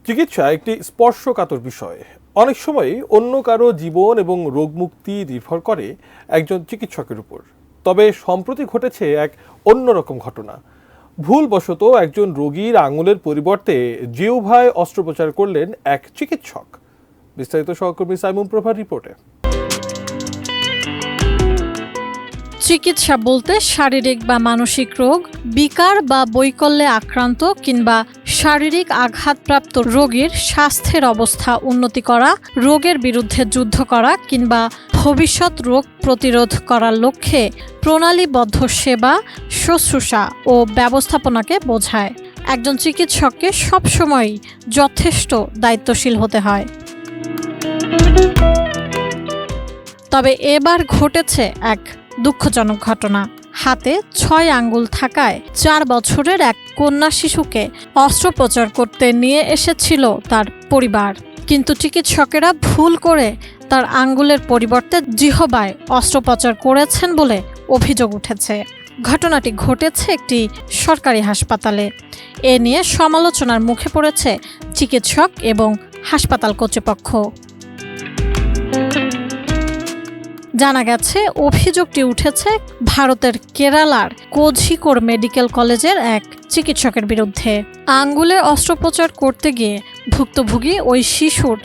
চিকিৎসা একটি স্পর্শকাতর বিষয়। অনেক সময় অন্য কারো জীবন এবং রোগমুক্তি নির্ভর করে একজন চিকিৎসকের উপর। তবে সম্প্রতি ঘটেছে এক অন্যরকম ঘটনা। ভুলবশত একজন রোগীর আঙুলের পরিবর্তে জিহ্বায় অস্ত্রোপচার করলেন এক চিকিৎসক। বিস্তারিত সহকর্মী সাইমন প্রভার রিপোর্টে। চিকিৎসা বলতে শারীরিক বা মানসিক রোগ, বিকার বা বৈকল্যে আক্রান্ত কিংবা শারীরিক আঘাতপ্রাপ্ত রোগীর স্বাস্থ্যের অবস্থা উন্নতি করা, রোগের বিরুদ্ধে যুদ্ধ করা কিংবা ভবিষ্যৎ রোগ প্রতিরোধ করার লক্ষ্যে প্রণালীবদ্ধ সেবা, শুশ্রূষা ও ব্যবস্থাপনাকে বোঝায়। একজন চিকিৎসককে সবসময়ই যথেষ্ট দায়িত্বশীল হতে হয়। তবে এবার ঘটেছে এক দুঃখজনক ঘটনা। হাতে 6 আঙ্গুল থাকায় 4 বছরের এক কন্যা শিশুকে অস্ত্রোপচার করতে নিয়ে এসেছিল তার পরিবার, কিন্তু চিকিৎসকেরা ভুল করে তার আঙ্গুলের পরিবর্তে জিহ্বায় অস্ত্রোপচার করেছেন বলে অভিযোগ উঠেছে। ঘটনাটি ঘটেছে একটি সরকারি হাসপাতালে। এ নিয়ে সমালোচনার মুখে পড়েছে চিকিৎসক এবং হাসপাতাল কর্তৃপক্ষ। জানা গেছে, অভিযোগটি উঠেছে ভারতের কেরালার কোঝিকোড মেডিকেল কলেজের এক চিকিৎসকের বিরুদ্ধে। আঙ্গুলের অস্ত্রোপচার করতে গিয়ে ভুক্তভোগী ওই শিশুর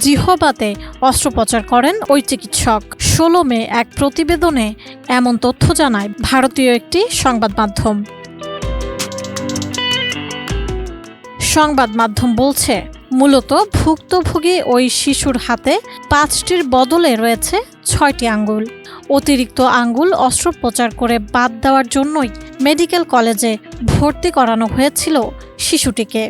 জিহ্বাতে অস্ত্রোপচার করেন ওই চিকিৎসক। 16 মে এক প্রতিবেদনে এমন তথ্য জানায় ভারতীয় একটি সংবাদ মাধ্যম বলছে, মূলত ভুক্তভোগী ওই শিশুর হাতে 5টির বদলে রয়েছে 6টি আঙ্গুল। অতিরিক্ত আঙ্গুল অস্ত্রোপচার করে বাদ দেওয়ার জন্যই মেডিকেল কলেজে ভর্তি করানো হয়েছিল শিশুটিকে।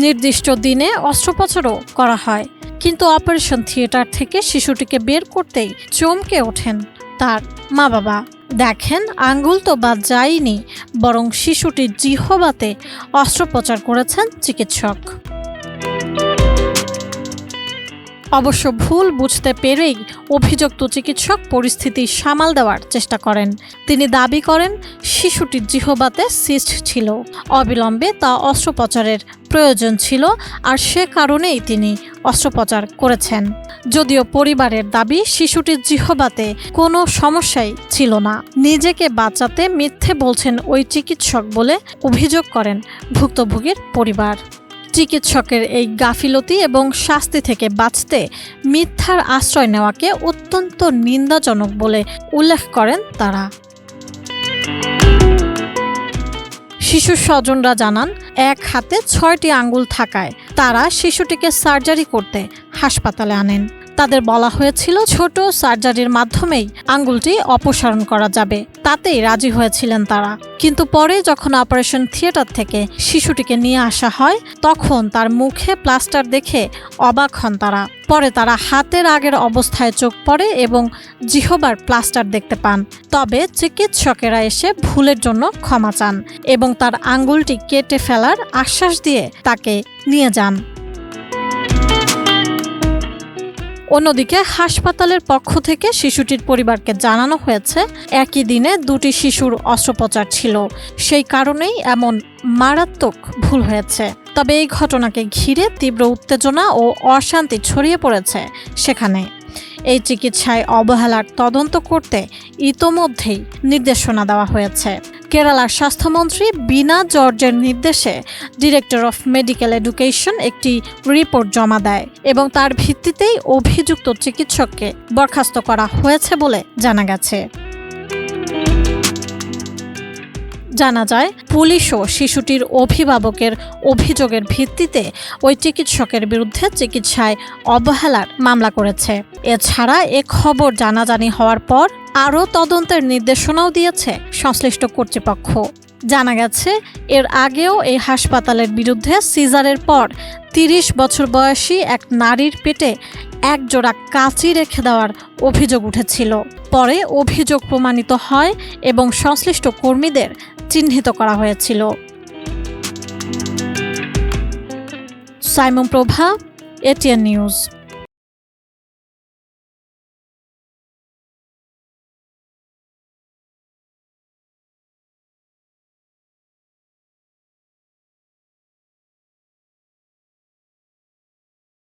নির্দিষ্ট দিনে অস্ত্রোপচারও করা হয়, কিন্তু অপারেশন থিয়েটার থেকে শিশুটিকে বের করতেই চমকে ওঠেন তার মা বাবা। দেখেন, আঙ্গুল তো বাদ যায়নি, বরং শিশুটির জিহ্বাতে অস্ত্রোপচার করেছেন চিকিৎসক। অবশ্য ভুল বুঝতে পেরেই অভিযুক্ত চিকিৎসক পরিস্থিতি সামাল দেওয়ার চেষ্টা করেন। তিনি দাবি করেন শিশুটির জিহ্বাতে সিস্ট ছিল, অবিলম্বে তা অস্ত্রোপচারের প্রয়োজন ছিল, আর সে কারণেই তিনি অস্ত্রোপচার করেছেন। যদিও পরিবারের দাবি শিশুটির জিহ্বাতে কোনো সমস্যাই ছিল না। নিজেকে বাঁচাতে মিথ্যে বলছেন ওই চিকিৎসক বলে অভিযোগ করেন ভুক্তভোগীর পরিবার। চিকিৎসকের এই গাফিলতি এবং শাস্তি থেকে বাঁচতে মিথ্যার আশ্রয় নেওয়াকে অত্যন্ত নিন্দাজনক বলে উল্লেখ করেন তারা। শিশুর স্বজনরা জানান, এক হাতে 6টি আঙ্গুল থাকায় তারা শিশুটিকে সার্জারি করতে হাসপাতালে আনেন। তাদের বলা হয়েছিল ছোট সার্জারির মাধ্যমেই আঙ্গুলটি অপসারণ করা যাবে। তাতেই রাজি হয়েছিলেন তারা। কিন্তু পরে যখন অপারেশন থিয়েটার থেকে শিশুটিকে নিয়ে আসা হয়, তখন তার মুখে প্লাস্টার দেখে অবাক হন তারা। পরে তারা হাতের আগের অবস্থায় চোখ পড়ে এবং জিহ্বার প্লাস্টার দেখতে পান। তবে চিকিৎসকেরা এসে ভুলের জন্য ক্ষমা চান এবং তার আঙ্গুলটি কেটে ফেলার আশ্বাস দিয়ে তাকে নিয়ে যান। অন্যদিকে হাসপাতালের পক্ষ থেকে শিশুটির পরিবারকে জানানো হয়েছে, একই দিনে 2টি শিশুর অস্ত্রোপচার ছিল, সেই কারণেই এমন মারাত্মক ভুল হয়েছে। তবে এই ঘটনাকে ঘিরে তীব্র উত্তেজনা ও অশান্তি ছড়িয়ে পড়েছে সেখানে। এই চিকিৎসায় অবহেলার তদন্ত করতে ইতোমধ্যেই নির্দেশনা দেওয়া হয়েছে। কেরালার স্বাস্থ্যমন্ত্রী বীণা জর্জের নির্দেশে ডিরেক্টর অফ মেডিকেল এডুকেশন একটি রিপোর্ট জমা দেয় এবং তার ভিত্তিতেই অভিযুক্ত চিকিৎসককে বরখাস্ত করা হয়েছে বলে জানা গেছে। জানা যায়, পুলিশও শিশুটির অভিভাবকের অভিযোগের ভিত্তিতে ওই চিকিৎসকের বিরুদ্ধে চিকিৎসায় অবহেলার মামলা করেছে। এছাড়া এ খবর জানাজানি হওয়ার পর আরও তদন্তের নির্দেশনাও দিয়েছে সংশ্লিষ্ট কর্তৃপক্ষ। জানা গেছে, এর আগেও এই হাসপাতালের বিরুদ্ধে সিজারের পর 30 বছর বয়সী এক নারীর পেটে এক জোড়া কাঁচি রেখে দেওয়ার অভিযোগ উঠেছিল। পরে অভিযোগ প্রমাণিত হয় এবং সংশ্লিষ্ট কর্মীদের চিহ্নিত করা হয়েছিল। সাইমন প্রভা, এটিএন নিউজ।